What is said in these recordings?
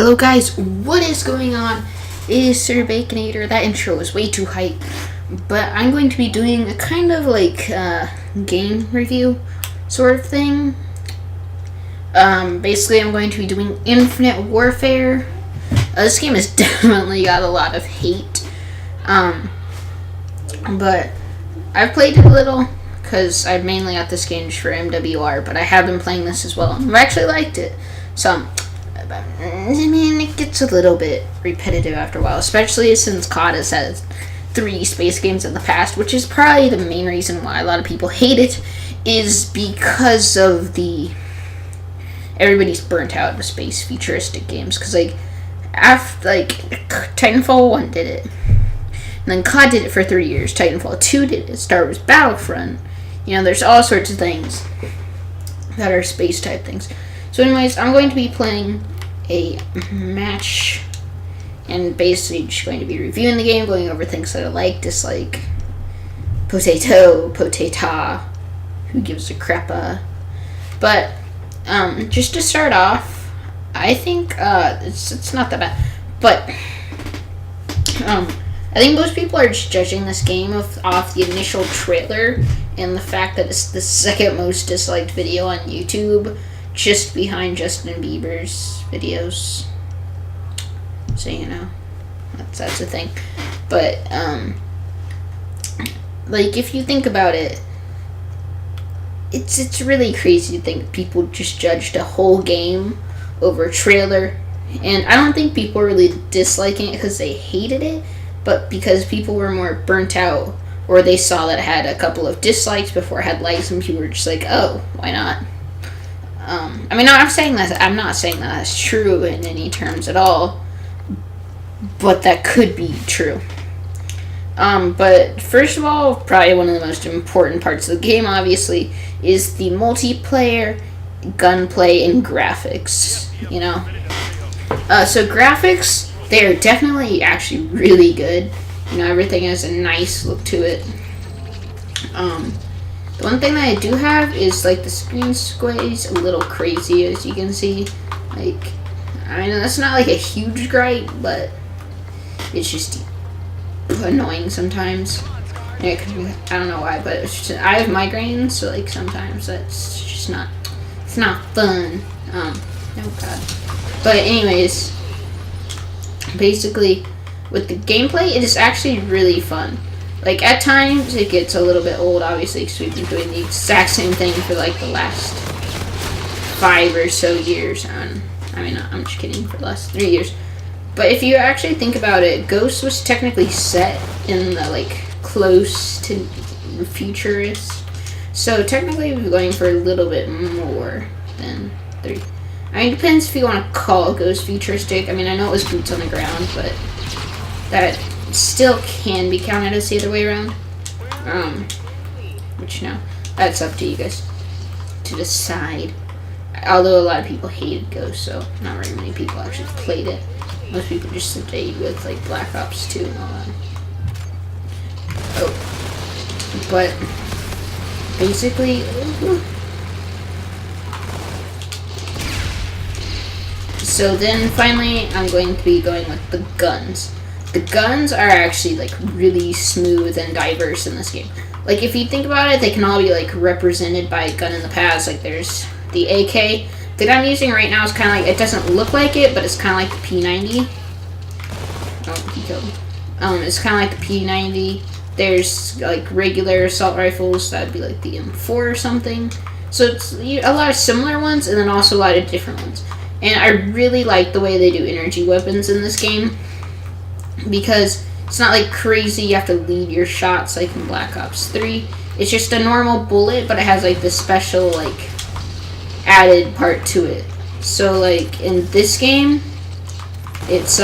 Hello guys, what is going on? It is Sir Baconator. That intro was way too hype. But I'm going to be doing a kind of like game review sort of thing. Basically I'm going to be doing Infinite Warfare. This game has definitely got a lot of hate. But I've played it a little because I mainly got this game just for MWR, but I have been playing this as well. I've actually liked it. So I mean, it gets a little bit repetitive after a while, especially since COD has had 3 space games in the past, which is probably the main reason why a lot of people hate it, is because of everybody's burnt out of space futuristic games. Because Titanfall 1 did it, and then COD did it for 3 years. Titanfall 2 did it. Star Wars Battlefront. There's all sorts of things that are space type things. So anyways, I'm going to be playing a match and basically just going to be reviewing the game, going over things that I like, dislike, potata, who gives a crappa. But just to start off, I think it's not that bad. But I think most people are just judging this game off the initial trailer and the fact that it's the second most disliked video on YouTube, just behind Justin Bieber's videos. So that's a thing. But if you think about it, it's really crazy to think people just judged a whole game over a trailer. And I don't think people were really disliking it because they hated it, but because people were more burnt out, or they saw that it had a couple of dislikes before it had likes, and people were just like, oh, why not? I'm not saying that that's true in any terms at all, but that could be true. But first of all, probably one of the most important parts of the game, obviously, is the multiplayer, gunplay, and graphics. So graphics, they are definitely actually really good. Everything has a nice look to it. The one thing that I do have is the screen squeeze a little crazy, as you can see. That's not a huge gripe, but it's just annoying sometimes. I don't know why, but it's just, I have migraines, so sometimes that's just not fun. Oh god. But anyways, basically with the gameplay, it is actually really fun. At times, it gets a little bit old, obviously, because we've been doing the exact same thing for, the last 5 or so years. I'm just kidding, for the last 3 years. But if you actually think about it, Ghost was technically set in the, close to futurist. So, technically, we're going for a little bit more than 3. It depends if you want to call Ghost futuristic. I know it was boots on the ground, but that still can be counted as the other way around. Which that's up to you guys to decide. Although a lot of people hated Ghost, so not very many people actually played it. Most people just stayed with Black Ops 2 and all that. Oh, but basically, so then finally, I'm going to be going with the guns. The guns are actually really smooth and diverse in this game. If you think about it, they can all be represented by a gun in the past. There's the AK. The gun I'm using right now is kind of it doesn't look like it, but it's kind of like the P90. Oh, he killed me. It's kind of like the P90. There's regular assault rifles. That'd be the M4 or something. So it's a lot of similar ones, and then also a lot of different ones. And I really like the way they do energy weapons in this game, because it's not crazy, you have to lead your shots in Black Ops 3. It's just a normal bullet, but it has this special added part to it. So in this game, it's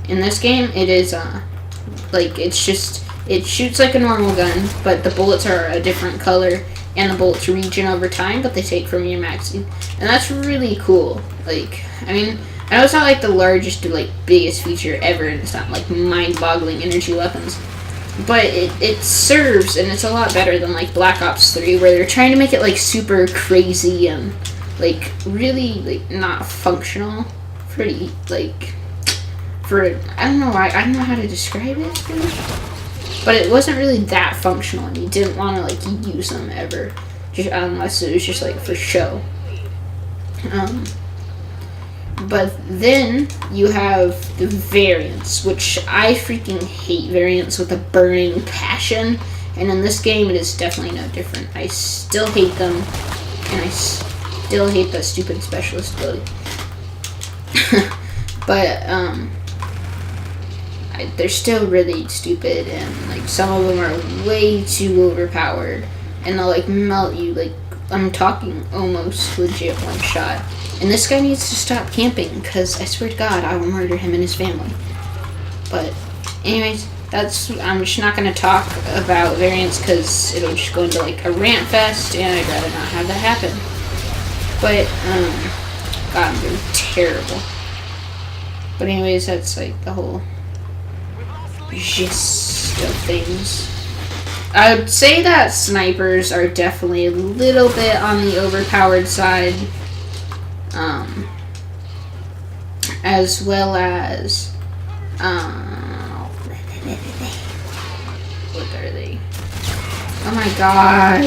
in this game it is it shoots like a normal gun, but the bullets are a different color, and the bullets regen over time, but they take from your magazine. And that's really cool. I know it's not the largest or biggest feature ever, and it's not mind-boggling energy weapons. but it serves, and it's a lot better than like Black Ops 3, where they're trying to make it like super crazy and like really like not functional. Pretty like for I don't know how to describe it really. But it wasn't really that functional, and you didn't want to like use them ever, just unless it was just like for show. But then you have the variants, which I freaking hate variants with a burning passion. And in this game, it is definitely no different. I still hate them, and I still hate the stupid specialist ability. But they're still really stupid, and like some of them are way too overpowered, and they'll like melt you. Like I'm talking almost legit one shot. And this guy needs to stop camping, because I swear to God, I will murder him and his family. But, anyways, I'm just not going to talk about variants, because it'll just go into, like, a rant fest, and I'd rather not have that happen. But, God, I'm doing terrible. But anyways, that's, like, the whole gist of things. I would say that snipers are definitely a little bit on the overpowered side. As well as, what are they? Oh my god.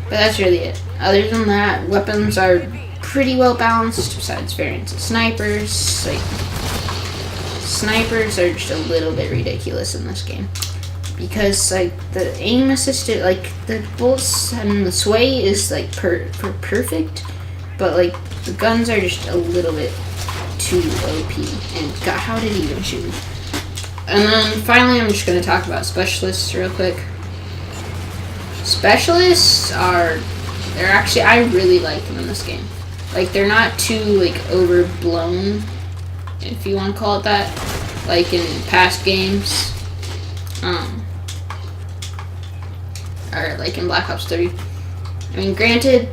But that's really it. Other than that, weapons are pretty well balanced, besides variants of snipers. Like, snipers are just a little bit ridiculous in this game. Because, like, the aim assisted, like, the bullets and the sway is, like, perfect. But, like, the guns are just a little bit too OP. And, God, how did he even shoot me? And then, finally, I'm just going to talk about specialists real quick. Specialists they're actually, I really like them in this game. Like, they're not too, like, overblown, if you want to call it that. Like, in past games. Or like in Black Ops 3. I mean, granted,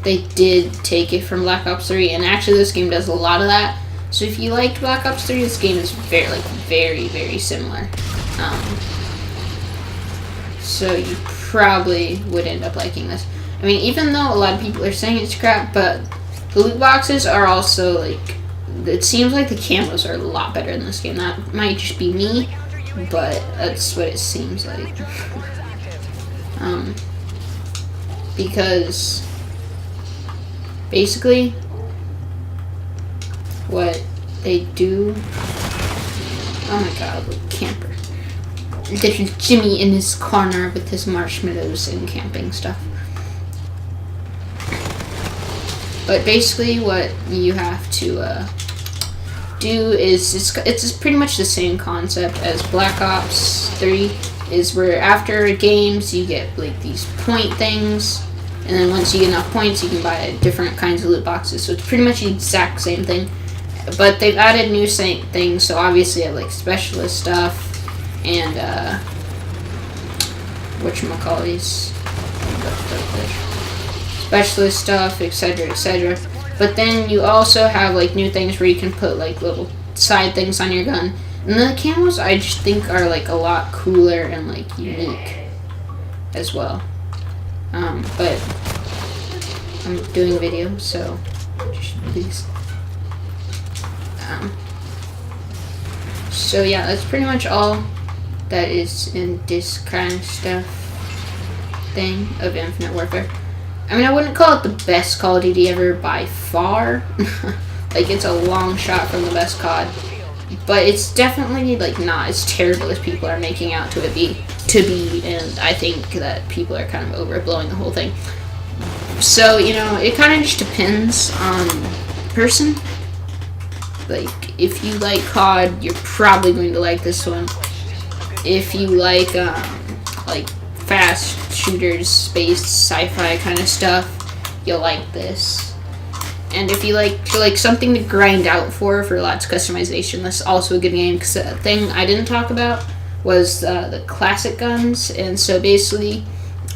they did take it from Black Ops 3, and actually this game does a lot of that. So if you liked Black Ops 3, this game is very, very similar. So you probably would end up liking this. I mean, even though a lot of people are saying it's crap, but the loot boxes are also, like, it seems like the camos are a lot better in this game. That might just be me, but that's what it seems like. Because basically what they do, oh my god, little camper. There's Jimmy in his corner with his marshmallows and camping stuff. But basically what you have to do is, it's pretty much the same concept as Black Ops 3, is where after games you get like these point things, and then once you get enough points you can buy different kinds of loot boxes. So it's pretty much the exact same thing, but they've added new things. So obviously I like specialist stuff and whatchamacallies, specialist stuff, etc, etc. But then you also have like new things where you can put like little side things on your gun. And the camos I just think are like a lot cooler and like unique as well. But I'm doing a video, so just please. So yeah, that's pretty much all that is in this kind of stuff thing of Infinite Warfare. I mean, I wouldn't call it the best Call of Duty ever by far. Like, it's a long shot from the best COD. But it's definitely, like, not as terrible as people are making out to be. And I think that people are kind of overblowing the whole thing. So, you know, it kind of just depends on the person. Like, if you like COD, you're probably going to like this one. If you like fast shooters, space, sci-fi kind of stuff, you'll like this. And if you like something to grind out for lots of customization, that's also a good game. Because the thing I didn't talk about was the classic guns. And so basically,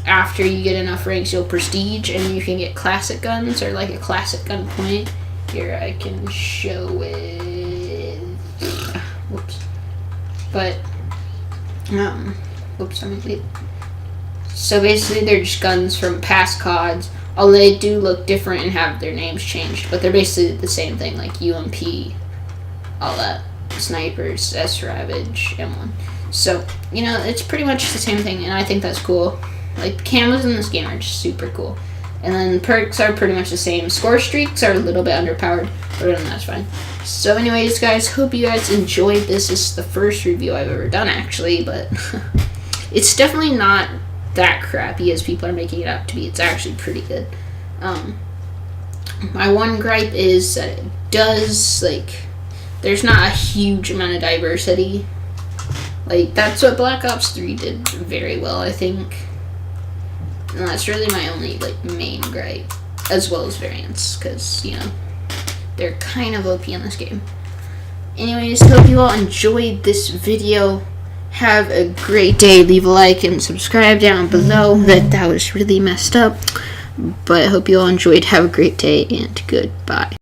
after you get enough ranks, you'll prestige, and you can get classic guns, or like a classic gun point. Here, I can show it. Whoops. But oops, I mean, wait. So basically, they're just guns from past CODs. Although they do look different and have their names changed, but they're basically the same thing, like UMP, all that, snipers, S-Ravage, M1. So, you know, it's pretty much the same thing, and I think that's cool. Like, the camos in this game are just super cool. And then perks are pretty much the same. Score streaks are a little bit underpowered, but that's fine. So anyways, guys, hope you guys enjoyed this. This is the first review I've ever done, actually, but it's definitely not that crappy as people are making it out to be. It's actually pretty good. My one gripe is that it does, like, there's not a huge amount of diversity. Like, that's what Black Ops 3 did very well, I think. And that's really my only, like, main gripe, as well as variants, because, you know, they're kind of OP in this game. Anyways, hope you all enjoyed this video. Have a great day. Leave a like and subscribe down below. That was really messed up. But I hope you all enjoyed. Have a great day and goodbye.